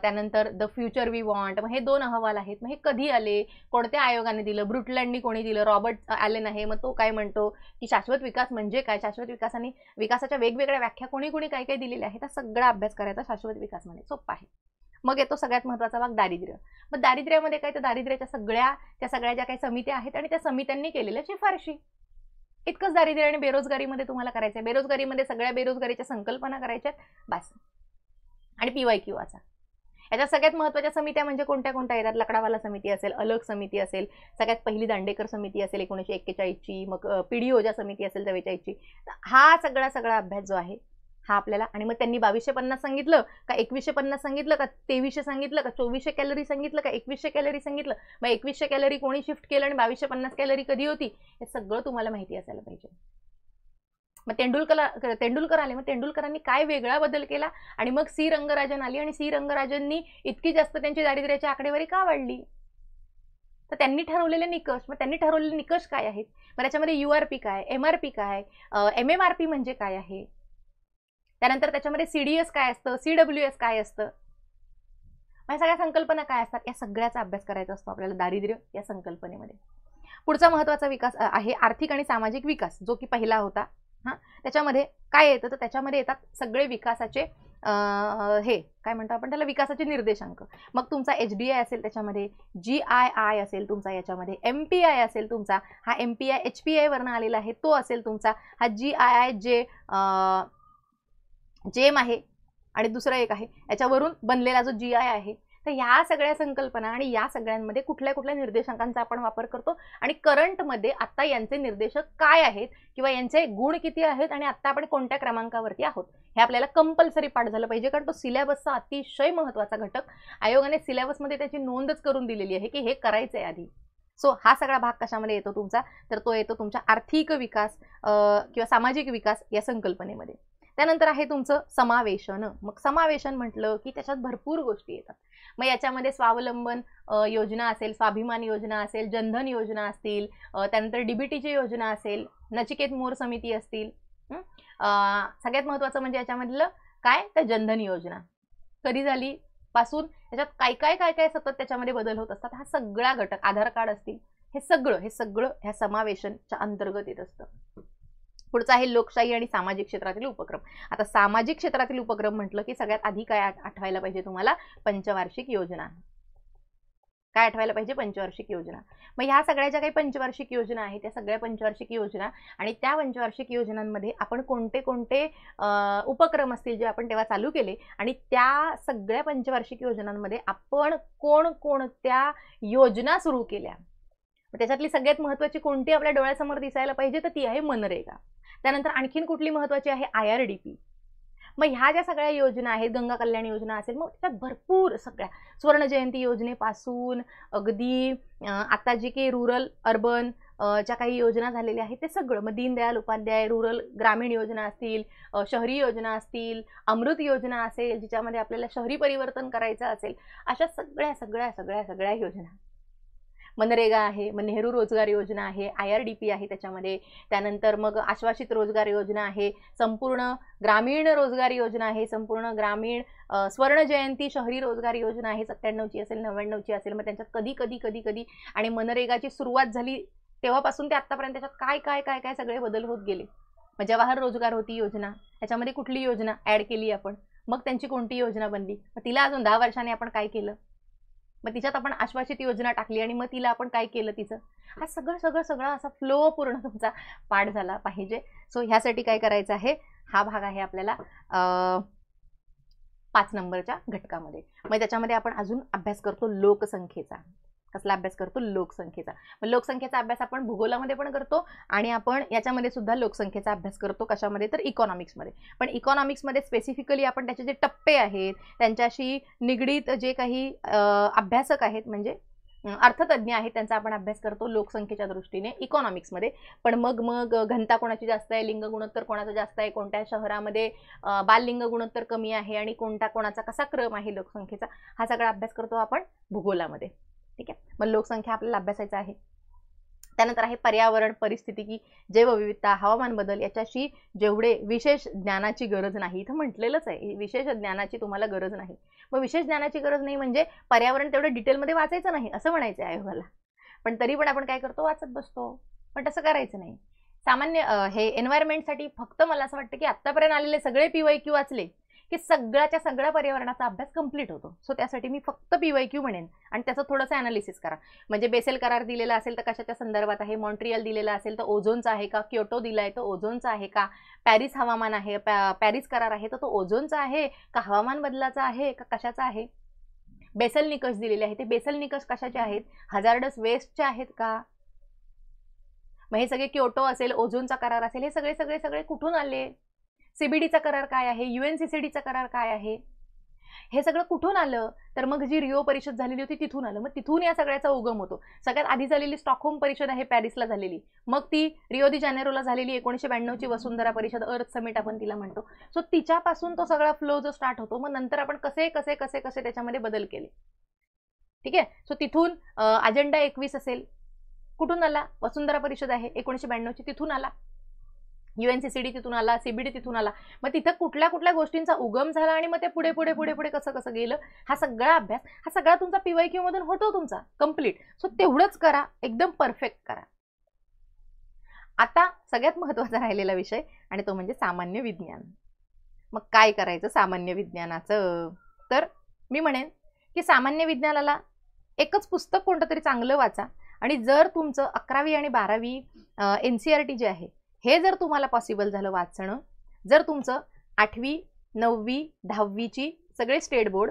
त्यानंतर द फ्युचर वी वॉन्ट. मग हे 2 अहवाल आहेत. मग हे कधी आले कोणत्या आयोगाने दिलं ब्रुटलँडनी कोणी दिलं रॉबर्ट ॲलन आहे. मग तो काय म्हणतो की शाश्वत विकास म्हणजे काय शाश्वत विकासाने विकासाच्या वेगवेगळ्या व्याख्या कोणी काय दिलेल्या आहेत. हा सगळा अभ्यास करायचा शाश्वत विकासमध्ये सोपा आहे. मग येतो सगळ्यात महत्त्वाचा भाग दारिद्र्य. मग दारिद्र्यामध्ये काय तर दारिद्र्याच्या सगळ्या ज्या काही समित्या आहेत आणि त्या समित्यांनी केलेल्या शिफारशी इतकंच दारिद्र्य आणि बेरोजगारीमध्ये तुम्हाला करायचं आहे. बेरोजगारीमध्ये सगळ्या बेरोजगारीच्या संकल्पना करायच्या बस. आणि PYQ वाचा. याच्या सगळ्यात महत्त्वाच्या समित्या म्हणजे कोणत्या येतात लकडावाला समिती असेल अलग समिती असेल सगळ्यात पहिली दांडेकर समिती असेल 1941ची मग PDOजा समिती असेल 44ची. हा सगळा अभ्यास जो आहे हा आपल्याला आणि मग त्यांनी 2250 सांगितलं का 2150 सांगितलं का 2300 सांगितलं का 2400 कॅलरी सांगितलं का 2100 कॅलरी सांगितलं. मग 2100 कॅलरी कोणी शिफ्ट केलं आणि 2250 कॅलरी कधी होती हे सगळं तुम्हाला माहिती असायला पाहिजे. मग तेंडुलकर आले. मग तेंडुलकरांनी काय वेगळा बदल केला आणि मग C रंगराजन आली आणि C रंगराजननी इतकी जास्त त्यांची दारिद्र्याची आकडेवारी का वाढली तर त्यांनी ठरवलेले निकष. मग त्यांनी ठरवलेले निकष काय आहेत मग त्याच्यामध्ये URP काय MRP काय MMRP म्हणजे काय आहे. त्यानंतर त्याच्यामध्ये CDS काय असतं CWS काय असतं या सगळ्या संकल्पना काय असतात या सगळ्याचा अभ्यास करायचा असतो आपल्याला दारिद्र्य या संकल्पनेमध्ये. पुढचा महत्त्वाचा विकास आहे आर्थिक आणि सामाजिक विकास जो की पहिला होता. त्याच्यामध्ये काय येतं तर त्याच्यामध्ये येतात सगळे विकासाचे हे काय म्हणतो आपण त्याला विकासाचे निर्देशांक. मग तुमचा HDI असेल त्याच्यामध्ये GII असेल तुमचा याच्यामध्ये MPI असेल तुमचा हा MPI HPI वरनं आलेला आहे तो असेल तुमचा हा GII जे जेम आहे आणि दुसरं एक आहे याच्यावरून बनलेला जो GI आहे. तर ह्या सगळ्या संकल्पना आणि या सगळ्यांमध्ये कुठल्या निर्देशांकांचा आपण वापर करतो आणि करंटमध्ये आता यांचे निर्देशक काय आहेत किंवा यांचे गुण किती आहेत आणि आता आपण कोणत्या क्रमांकावरती आहोत हे आपल्याला कंपल्सरी पाठ झालं पाहिजे कारण तो सिलेबसचा अतिशय महत्त्वाचा घटक. आयोगाने सिलेबसमध्ये त्याची नोंदच करून दिलेली आहे की हे करायचं आहे आधी. सो हा सगळा भाग कशामध्ये येतो तुमचा तर तो येतो तुमच्या आर्थिक विकास किंवा सामाजिक विकास या संकल्पनेमध्ये. त्यानंतर आहे तुमचं समावेशन. मग समावेशन म्हटलं की त्याच्यात भरपूर गोष्टी येतात. मग याच्यामध्ये स्वावलंबन योजना असेल स्वाभिमान योजना असेल जनधन योजना असतील त्यानंतर DBTची योजना असेल नचिकेत मोर समिती असतील. सगळ्यात महत्त्वाचं म्हणजे याच्यामधलं काय तर जनधन योजना कधी झाली पासून त्याच्यात काय सतत त्याच्यामध्ये बदल होत असतात. हा सगळा घटक आधार कार्ड असतील हे सगळं ह्या समावेशनच्या अंतर्गत येत असतं. पुढचा आहे लोकशाही आणि सामाजिक क्षेत्रातील उपक्रम. आता सामाजिक क्षेत्रातील उपक्रम म्हटलं की सगळ्यात आधी काय आठवायला पाहिजे तुम्हाला पंचवार्षिक योजना. काय आठवायला पाहिजे? पंचवार्षिक योजना. मग ह्या सगळ्या ज्या काही पंचवार्षिक योजना आहेत त्या सगळ्या पंचवार्षिक योजना आणि त्या पंचवार्षिक योजनांमध्ये आपण कोणते कोणते उपक्रम असतील जे आपण तेव्हा चालू केले आणि त्या सगळ्या पंचवार्षिक योजनांमध्ये आपण कोणकोणत्या योजना सुरू केल्या, त्याच्यातली सगळ्यात महत्त्वाची कोणती आपल्या डोळ्यासमोर दिसायला पाहिजे तर ती आहे मनरेगा. त्यानंतर आणखीन कुठली महत्त्वाची आहे? IRDP. मग ह्या ज्या सगळ्या योजना आहेत, गंगा कल्याण योजना असेल, मग त्याच्यात भरपूर सगळ्या स्वर्ण जयंती योजनेपासून अगदी आता जी काही रुरल अर्बन ज्या काही योजना झालेल्या आहेत ते सगळं, मग दीनदयाल उपाध्याय रुरल ग्रामीण योजना असतील, शहरी योजना असतील, अमृत योजना असेल जिच्यामध्ये आपल्याला शहरी परिवर्तन करायचं असेल, अशा सगळ्या सगळ्या सगळ्या सगळ्या योजना. मनरेगा आहे, मग नेहरू रोजगार योजना आहे, IRDP आहे त्याच्यामध्ये, त्यानंतर मग आश्वासित रोजगार योजना आहे, संपूर्ण ग्रामीण रोजगार योजना आहे, संपूर्ण ग्रामीण स्वर्ण जयंती शहरी रोजगार योजना आहे, 97ची असेल 99ची असेल. मग त्यांच्यात कधी कधी कधी कधी आणि मनरेगाची सुरुवात झाली तेव्हापासून ते आत्तापर्यंत त्याच्यात काय काय काय काय सगळे बदल होत गेले. मग जवाहर रोजगार होती योजना, त्याच्यामध्ये कुठली योजना ॲड केली आपण, मग त्यांची कोणती योजना बनली, मग तिला अजून 10 वर्षांनी आपण काय केलं, मग तिच्यात आपण आश्वासित योजना टाकली आणि मग तिला आपण काय केलं तिचं. हा सगळं सगळं सगळं असा फ्लो पूर्ण तुमचा पाठ झाला पाहिजे. सो ह्यासाठी काय करायचं आहे, हा भाग आहे आपल्याला 5 नंबरच्या घटकामध्ये. मग त्याच्यामध्ये आपण अजून अभ्यास करतो लोकसंख्येचा. कसला अभ्यास करतो? लोकसंख्येचा. मग लोकसंख्येचा अभ्यास आपण भूगोलामध्ये पण करतो आणि आपण याच्यामध्ये सुद्धा लोकसंख्येचा अभ्यास करतो. कशामध्ये? तर इकॉनॉमिक्समध्ये. पण इकॉनॉमिक्समध्ये स्पेसिफिकली आपण त्याचे जे टप्पे आहेत त्यांच्याशी निगडीत जे काही अभ्यासक आहेत म्हणजे अर्थतज्ञ आहेत त्यांचा आपण अभ्यास करतो लोकसंख्येच्या दृष्टीने इकॉनॉमिक्समध्ये. पण मग घनता कोणाची जास्त आहे, लिंग गुणोत्तर कोणाचा जास्त आहे, कोणत्या शहरामध्ये बाललिंग गुणोत्तर कमी आहे आणि कोणाचा कसा क्रम आहे लोकसंख्येचा, हा सगळा अभ्यास करतो आपण भूगोलामध्ये. ठीक आहे. मग लोकसंख्या आपल्याला अभ्यासायचा आहे. त्यानंतर आहे पर्यावरण, परिस्थितिकी, जैवविविधता, हवामान बदल. याच्याशी जेवढे विशेष ज्ञानाची गरज नाही, इथं म्हटलेलंच आहे विशेष ज्ञानाची तुम्हाला गरज नाही. मग विशेष ज्ञानाची गरज नाही म्हणजे पर्यावरण तेवढं डिटेलमध्ये वाचायचं नाही असं म्हणायचं आहे आयोगाला. पण तरी पण आपण काय करतो? वाचत बसतो. पण तसं करायचं नाही. सामान्य हे एन्व्हायरमेंटसाठी फक्त मला असं वाटतं की आत्तापर्यंत आलेले सगळे PYQ वाचले की सगळ्याच्या सगळ्या पर्यावरणाचा अभ्यास कंप्लीट होतो. सो त्यासाठी मी फक्त PYQ म्हणेन आणि त्याचं थोडंसं ॲनालिसिस करा. म्हणजे बेसेल करार दिलेला असेल तर कशाच्या संदर्भात आहे, मॉन्ट्रियल दिलेला असेल तर ओझोनचा आहे का, क्योटो दिला आहे तर ओझोनचा आहे का, पॅरिस हवामान आहे पॅरिस करार आहे तर तो ओझोनचा आहे का हवामान बदलाचा आहे का कशाचा आहे. बेसल निकष दिलेले आहे, ते बेसल निकष कशाचे आहेत? हजार्डस वेस्टचे आहेत का. मग हे सगळे क्योटो असेल, ओझोनचा करार असेल, हे सगळे सगळे सगळे कुठून आले? CBDचा करार काय आहे, UNCCDचा करार काय आहे, हे सगळं कुठून आलं? तर मग जी रिओ परिषद झालेली होती तिथून आलं. मग तिथून या सगळ्याचा उगम होतो. सगळ्यात आधी झालेली स्टॉकहोम परिषद आहे पॅरिसला झालेली, मग ती रिओ दी जानेरोला झालेली 1992ची वसुंधरा परिषद, अर्थ समिट आपण तिला म्हणतो. सो तिच्यापासून तो सगळा फ्लो जो स्टार्ट होतो. मग नंतर आपण कसे कसे कसे कसे त्याच्यामध्ये बदल केले. ठीक आहे. सो तिथून अजेंडा 21 असेल, कुठून आला? वसुंधरा परिषद आहे 1992ची, तिथून आला. UNCCD तिथून आला, CBD तिथून आला. मग तिथं कुठल्या कुठल्या गोष्टींचा उगम झाला आणि मग ते पुढे पुढे पुढे पुढे कसं कसं गेलं, हा सगळा अभ्यास हा सगळा तुमचा PYQ मधून होतो तुमचा कंप्लीट. सो तेवढंच करा, एकदम परफेक्ट करा. आता सगळ्यात महत्त्वाचा राहिलेला विषय आणि तो म्हणजे सामान्य विज्ञान. मग काय करायचं सामान्य विज्ञानाचं? तर मी म्हणेन की सामान्य विज्ञानाला एकच पुस्तक कोणतं तरी चांगलं वाचा आणि जर तुमचं 11वी आणि 12वी NCERT जे आहे हे जर तुम्हाला पॉसिबल झालं वाचणं, जर तुमचं 8वी 9वी 10वीची सगळे स्टेट बोर्ड,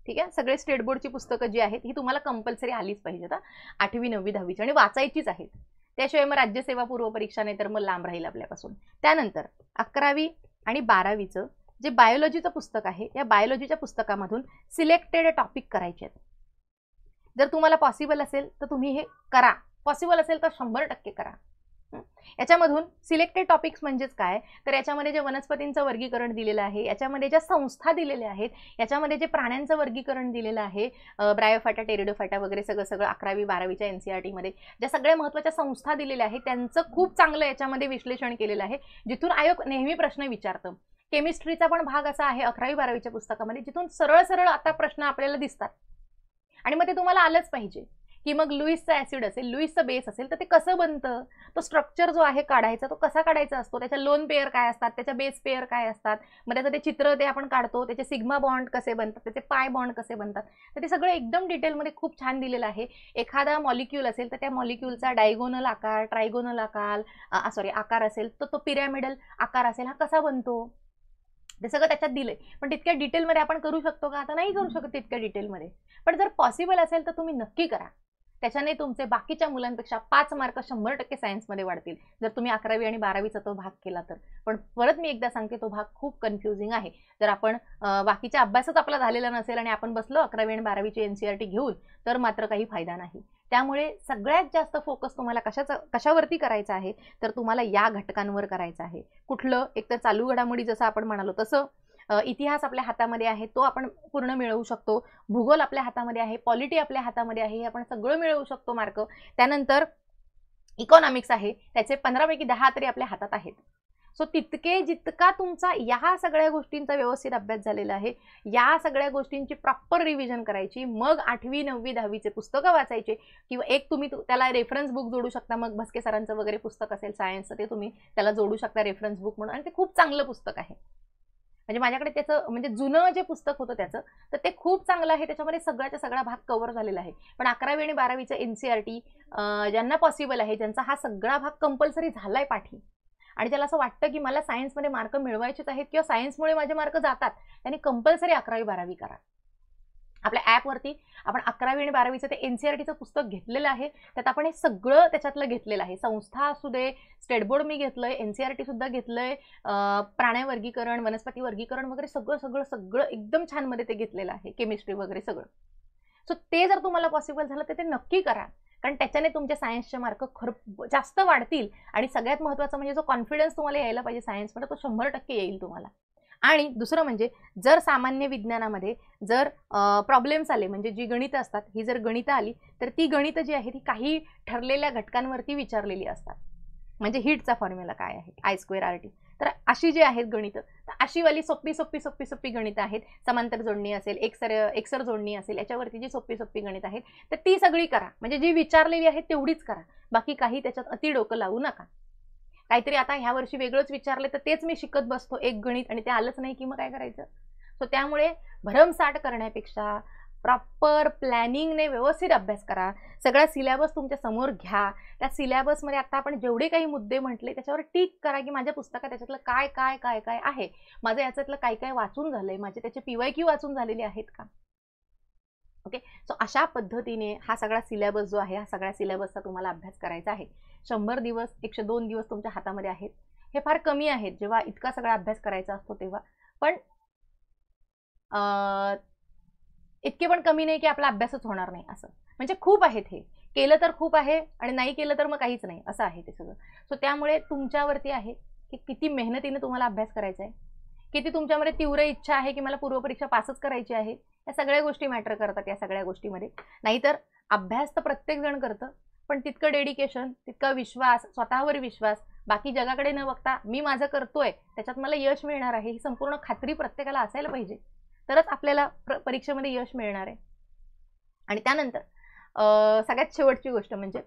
ठीक आहे, सगळे स्टेट बोर्डची पुस्तकं जी आहेत ही तुम्हाला कंपल्सरी आलीच पाहिजेत. 8वी 9वी 10वीची आणि वाचायचीच आहेत. त्याशिवाय मग राज्यसेवा पूर्व परीक्षा नाही तर मग लांब राहील आपल्यापासून. त्यानंतर 11वी आणि 12वीचं जे बायोलॉजीचं पुस्तक आहे या बायोलॉजीच्या पुस्तकामधून सिलेक्टेड टॉपिक करायचे आहेत. जर तुम्हाला पॉसिबल असेल तर तुम्ही हे करा, पॉसिबल असेल तर 100% करा. याच्यामधून सिलेक्टेड टॉपिक्स म्हणजेच काय, तर याच्यामध्ये जे वनस्पतींचं वर्गीकरण दिलेलं आहे, याच्यामध्ये ज्या संस्था दिलेल्या आहेत, याच्यामध्ये जे प्राण्यांचं वर्गीकरण दिलेलं आहे, ब्रायोफाटा टेरिडोफाटा वगैरे सगळं सगळं 11वी 12वीच्या NCERT मध्ये ज्या सगळ्या महत्त्वाच्या संस्था दिलेल्या आहेत त्यांचं खूप चांगलं याच्यामध्ये विश्लेषण केलेलं आहे, जिथून आयोग नेहमी प्रश्न विचारतं. केमिस्ट्रीचा पण भाग असा आहे 11वी 12वीच्या पुस्तकामध्ये जिथून सरळ सरळ आता प्रश्न आपल्याला दिसतात आणि मग ते तुम्हाला आलंच पाहिजे की मग लुईसचा ऍसिड असेल, लुईसचा बेस असेल, तर ते कसं बनतं, तो स्ट्रक्चर जो आहे काढायचा तो कसा काढायचा असतो, त्याच्या लोन पेअर काय असतात, त्याच्या बेस पेअर काय असतात, मग त्याचं ते चित्र ते आपण काढतो, त्याचे सिग्मा बॉन्ड कसे बनतात, त्याचे पाय बॉन्ड कसे बनतात, तर ते सगळं एकदम डिटेलमध्ये खूप छान दिलेलं आहे. एखादा मॉलिक्यूल असेल तर त्या मॉलिक्यूलचा डायगोनल आकार, ट्रायगोनल आकार आकार असेल तर तो पिरॅमिडल आकार असेल, हा कसा बनतो, ते सगळं त्याच्यात दिलंय. पण तितक्या डिटेलमध्ये आपण करू शकतो का, आता नाही करू शकत तितक्या डिटेलमध्ये. पण जर पॉसिबल असेल तर तुम्ही नक्की करा. त्याच्याने तुमचे बाकीच्या मुलांपेक्षा 5 मार्क 100% सायन्समध्ये वाढतील, जर तुम्ही 11वी आणि 12वीचा तो भाग केला तर. पण परत मी एकदा सांगते, तो भाग खूप कन्फ्युजिंग आहे. जर आपण बाकीचा अभ्यासच आपला झालेला नसेल आणि आपण बसलो 11वी आणि 12वीची NCERT घेऊन, तर मात्र काही फायदा नाही. त्यामुळे सगळ्यात जास्त फोकस तुम्हाला कशावरती करायचा आहे, तर तुम्हाला या घटकांवर करायचा आहे. कुठलं, एक तर चालू घडामोडी जसं आपण म्हणालो तसं, इतिहास आपल्या हातामध्ये आहे तो आपण पूर्ण मिळवू शकतो, भूगोल आपल्या हातामध्ये आहे, पॉलिटी आपल्या हातामध्ये आहे, हे आपण सगळं मिळवू शकतो मार्क. त्यानंतर इकॉनॉमिक्स आहे, त्याचे 15 पैकी 10 तरी आपल्या हातात आहेत. सो जितका तुमचा या सगळ्या गोष्टींचा व्यवस्थित अभ्यास झालेला आहे, या सगळ्या गोष्टींची प्रॉपर रिव्हिजन करायची, मग 8वी 9वी 10वीचे पुस्तकं वाचायचे, किंवा एक तुम्ही त्याला रेफरन्स बुक जोडू शकता. मग भस्के सरांचं वगैरे पुस्तक असेल सायन्सचं, ते तुम्ही त्याला जोडू शकता रेफरन्स बुक म्हणून, आणि ते खूप चांगलं पुस्तक आहे. म्हणजे माझ्याकडे त्याचं म्हणजे जुनं जे पुस्तक होतं त्याचं, तर ते खूप चांगलं आहे. त्याच्यामध्ये सगळ्याचा सगळा भाग कव्हर झालेला आहे. पण 11वी आणि 12वीचं NCERT ज्यांना पॉसिबल आहे, ज्यांचा हा सगळा भाग कंपल्सरी झालाय पाठी, आणि त्याला असं वाटतं की मला सायन्समध्ये मार्क मिळवायचेच आहेत किंवा सायन्समुळे माझे मार्क जातात, त्यांनी कंपल्सरी 11वी 12वी करा. आपल्या ॲपवरती आपण 11वी आणि 12वीचं ते NCERTचं पुस्तक घेतलेलं आहे. त्यात आपण हे सगळं त्याच्यातलं घेतलेलं आहे. संस्था असू दे, स्टेट बोर्ड मी घेतलंय, NCERT सुद्धा घेतलंय, प्राणी वर्गीकरण, वनस्पती वर्गीकरण वगैरे सगळं सगळं सगळं एकदम छान मध्ये ते घेतलेलं आहे, केमिस्ट्री वगैरे सगळं. सो ते जर तुम्हाला पॉसिबल झालं तर ते नक्की करा, कारण त्याच्याने तुमचे सायन्सचे मार्क खरं जास्त वाढतील. आणि सगळ्यात महत्त्वाचं म्हणजे जो कॉन्फिडन्स तुम्हाला यायला पाहिजे सायन्समध्ये, तो 100% येईल तुम्हाला. आणि दुसरं म्हणजे, जर सामान्य विज्ञानामध्ये जर प्रॉब्लेम्स आले, म्हणजे जी गणितं असतात, ही जर गणितं आली, तर ती गणितं जी आहे ती काही ठरलेल्या घटकांवरती विचारलेली असतात. म्हणजे हिटचा फॉर्म्युला काय आहे, I²RT. तर अशी जी आहेत गणितं, तर अशीवाली सोपी सोपी सोपी सोपी गणितं आहेत. समांतर जोडणी असेल, एकसर जोडणी असेल, याच्यावरती जी सोपी सोपी गणितं आहेत, तर ती सगळी करा. म्हणजे जी विचारलेली आहे तेवढीच करा, बाकी काही त्याच्यात अति डोकं लावू नका. काहीतरी आता ह्या वर्षी वेगळंच विचारले तर तेच मी शिकत बसतो एक गणित, आणि ते आलंच नाही की मग काय करायचं. सो त्यामुळे भरमसाठ करण्यापेक्षा प्रॉपर प्लॅनिंगने व्यवस्थित अभ्यास करा. सगळा सिलेबस तुमच्या समोर घ्या. त्या सिलेबसमध्ये आता आपण जेवढे काही मुद्दे म्हटले त्याच्यावर टिक करा की माझ्या पुस्तकात त्याच्यातलं काय काय काय काय आहे, माझं याच्यातलं काय काय वाचून झालंय, माझे त्याचे PYQ वाचून झालेले आहेत का. ओके. सो अशा पद्धतीने हा सगळा सिलेबस जो आहे, हा सगळ्या सिलेबसचा तुम्हाला अभ्यास करायचा आहे. 100 दिवस, 102 दिवस तुमच्या हातामध्ये आहेत. हे फार कमी आहेत जेव्हा इतका सगळा अभ्यास करायचा असतो तेव्हा. पण इतके पण कमी नाही की आपला अभ्यासच होणार नाही असं. म्हणजे खूप आहेत, हे केलं तर खूप आहे आणि नाही केलं तर मग काहीच नाही, असं आहे ते सगळं. सो त्यामुळे तुमच्यावरती आहे की किती मेहनतीने तुम्हाला अभ्यास करायचा आहे, किती तुमच्यामध्ये तीव्र इच्छा आहे की मला पूर्वपरीक्षा पासच करायची आहे. या सगळ्या गोष्टी मॅटर करतात या सगळ्या गोष्टीमध्ये. नाहीतर अभ्यास तर प्रत्येक जण करतं, पण तितकं डेडिकेशन, तितका विश्वास, स्वतःवर विश्वास, बाकी जगाकडे न बघता मी माझं करतोय त्याच्यात मला यश मिळणार आहे, ही संपूर्ण खात्री प्रत्येकाला असायला पाहिजे. तरच आपल्याला परीक्षेमध्ये यश मिळणार आहे. आणि त्यानंतर सगळ्यात शेवटची गोष्ट म्हणजे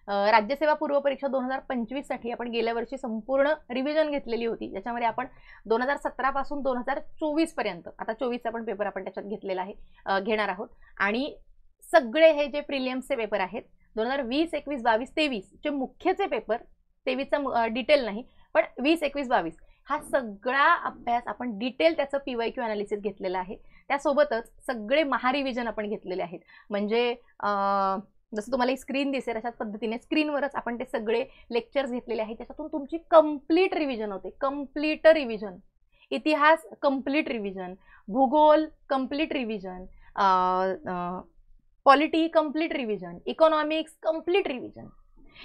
राज्यसेवा पूर्व परीक्षा 2025 साठी आपण गेल्या वर्षी संपूर्ण रिव्हिजन घेतलेली होती, ज्याच्यामध्ये आपण 2017 पासून 2024 पर्यंत, आता 24चा पण पेपर आपण त्याच्यात घेतलेला आहे, घेणार आहोत. आणि सगळे हे जे प्रिलियम्सचे पेपर आहेत 2020, 21, 22, 23 चे मुख्यचे पेपर, 23चा डिटेल नाही पण 20, 21, 22 हा सगळा अभ्यास आपण डिटेल त्याचं PYQ अनालिसिस घेतलेला आहे. त्यासोबतच सगळे महारिव्हिजन आपण घेतलेले आहेत. म्हणजे जसं तुम्हाला स्क्रीन दिसेल अशाच पद्धतीने स्क्रीनवरच आपण ते सगळे लेक्चर्स घेतलेले आहेत. त्याच्यातून तुमची कंप्लीट रिव्हिजन होते, कंप्लीट रिव्हिजन. इतिहास कंप्लीट रिव्हिजन, भूगोल complete revision, polity complete revision, economics complete revision.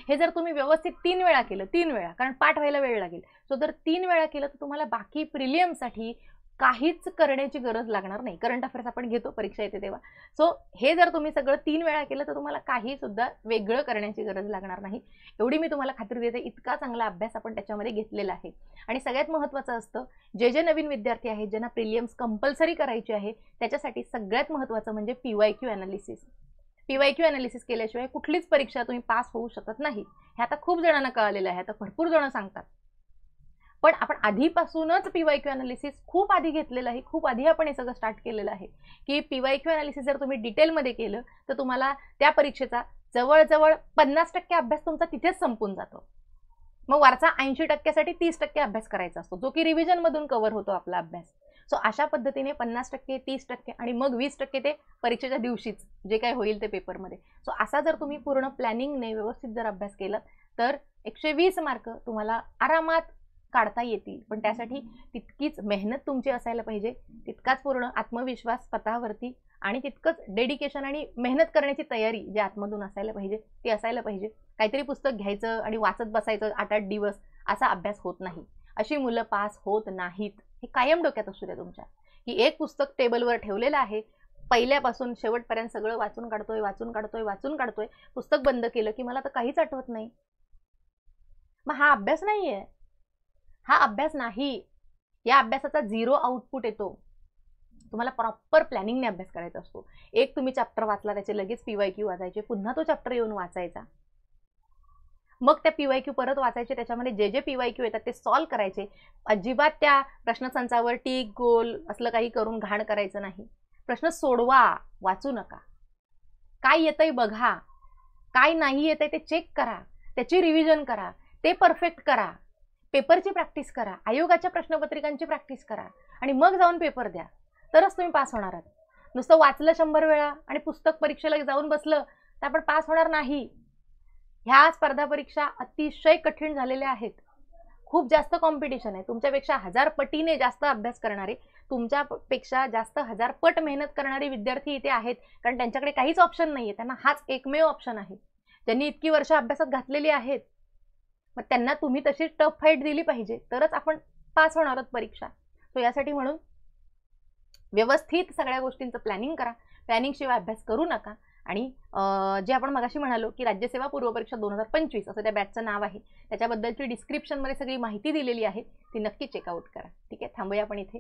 हे जर तुम्ही व्यवस्थित 3 वेळा केलं, 3 वेळा, कारण पाठ व्हायला वेळ लागेल, सो जर 3 वेळा केलं तर तुम्हाला बाकी प्रिलियमसाठी काहीच करण्याची गरज लागणार नाही. करंट अफेअर्स आपण घेतो परीक्षा येते तेव्हा. सो हे जर तुम्ही सगळं 3 वेळा केलं तर तुम्हाला काही सुद्धा वेगळं करण्याची गरज लागणार नाही, एवढी मी तुम्हाला खात्री देते. इतका चांगला अभ्यास आपण त्याच्यामध्ये घेतलेला आहे. आणि सगळ्यात महत्त्वाचं असतं, जे नवीन विद्यार्थी आहेत ज्यांना प्रिलियम्स कंपल्सरी करायची आहे त्याच्यासाठी सगळ्यात महत्त्वाचं म्हणजे PYQ अनालिसिस. PYQ अनालिसिस केल्याशिवाय कुठलीच परीक्षा तुम्ही पास होऊ शकत नाही. हे आता खूप जणांना कळलेलं आहे, आता भरपूर जण सांगतात. पण आपण आधीपासूनच PYQ अनालिसिस खूप आधी घेतलेलं आहे, खूप आधी आपण हे सगळं स्टार्ट केलेलं आहे की PYQ अनालिसिस जर तुम्ही डिटेलमध्ये केलं तर तुम्हाला त्या परीक्षेचा जवळजवळ 50% अभ्यास तुमचा तिथेच संपून जातो. मग वरचा 80% 30% अभ्यास करायचा असतो, जो की रिव्हिजन मधून कव्हर होतो आपला अभ्यास. सो अशा पद्धतीने 50%, 30% आणि मग 20% ते परीक्षेच्या दिवशीच जे काय होईल ते पेपरमध्ये. सो असा जर तुम्ही पूर्ण प्लॅनिंगने व्यवस्थित जर अभ्यास केला तर 120 मार्क तुम्हाला आरामात काढता येतील. पण त्यासाठी तितकीच मेहनत तुमची असायला पाहिजे, तितकाच पूर्ण आत्मविश्वास स्वतःवरती आणि तितकंच डेडिकेशन आणि मेहनत करण्याची तयारी जे आतमधून असायला पाहिजे ती असायला पाहिजे. काहीतरी पुस्तक घ्यायचं आणि वाचत बसायचं 8-8 दिवस, असा अभ्यास होत नाही. अशी मुलं पास होत नाहीत. हे कायम डोक्यात असू द्या तुमच्या, की एक पुस्तक टेबलवर ठेवलेलं आहे, पहिल्यापासून शेवटपर्यंत सगळं वाचून काढतोय, पुस्तक बंद केलं की मला तर काहीच आठवत नाही. मग हा अभ्यास नाहीये, हा अभ्यास नाही. या अभ्यासाचा 0 आउटपुट येतो. तुम्हाला प्रॉपर प्लॅनिंगने अभ्यास करायचा असतो. एक तुम्ही चॅप्टर वाचला, त्याचे लगेच PYQ वाचायचे, पुन्हा तो चॅप्टर येऊन वाचायचा, मग त्या PYQ परत वाचायचे, त्याच्यामध्ये जे जे PYQ येतात ते सॉल्व करायचे. अजिबात त्या प्रश्नसंचावर टिक गोल असलं काही करून घाण करायचं नाही. प्रश्न सोडवा, वाचू नका. काय येतंय बघा, काय नाही येतंय ते चेक करा, त्याची रिव्हिजन करा, ते परफेक्ट करा, पेपरची प्रॅक्टिस करा, आयोगाच्या प्रश्नपत्रिकांची प्रॅक्टिस करा आणि मग जाऊन पेपर द्या, तरच तुम्ही पास होणार आहात. नुसतं वाचलं 100 वेळा आणि पुस्तक परीक्षेला जाऊन बसलं तर आपण पास होणार नाही. ह्या स्पर्धा परीक्षा अतिशय कठीण झालेल्या आहेत. खूप जास्त कॉम्पिटिशन आहे. तुमच्यापेक्षा 1000 पटीने जास्त अभ्यास करणारे, तुमच्यापेक्षा जास्त 1000 पट मेहनत करणारे विद्यार्थी इथे आहेत, कारण त्यांच्याकडे काहीच ऑप्शन नाहीये. त्यांना हाच एकमेव ऑप्शन आहे. ज्यांनी इतकी वर्ष अभ्यासात घातलेली आहेत, मग त्यांना तुम्ही तशी टफ फाईट दिली पाहिजे, तरच आपण पास होणार आहोत परीक्षा. सो यासाठी म्हणून व्यवस्थित सगळ्या गोष्टींचं प्लॅनिंग करा. प्लॅनिंग शिवाय अभ्यास करू नका. आणि जे आपण मगाशी म्हणालो की राज्यसेवा पूर्व परीक्षा 2025 असं त्या बॅचचं नाव आहे, त्याच्याबद्दलची डिस्क्रिप्शनमध्ये सगळी माहिती दिलेली आहे, ती नक्की चेकआउट करा. ठीक आहे, थांबूया आपण इथे.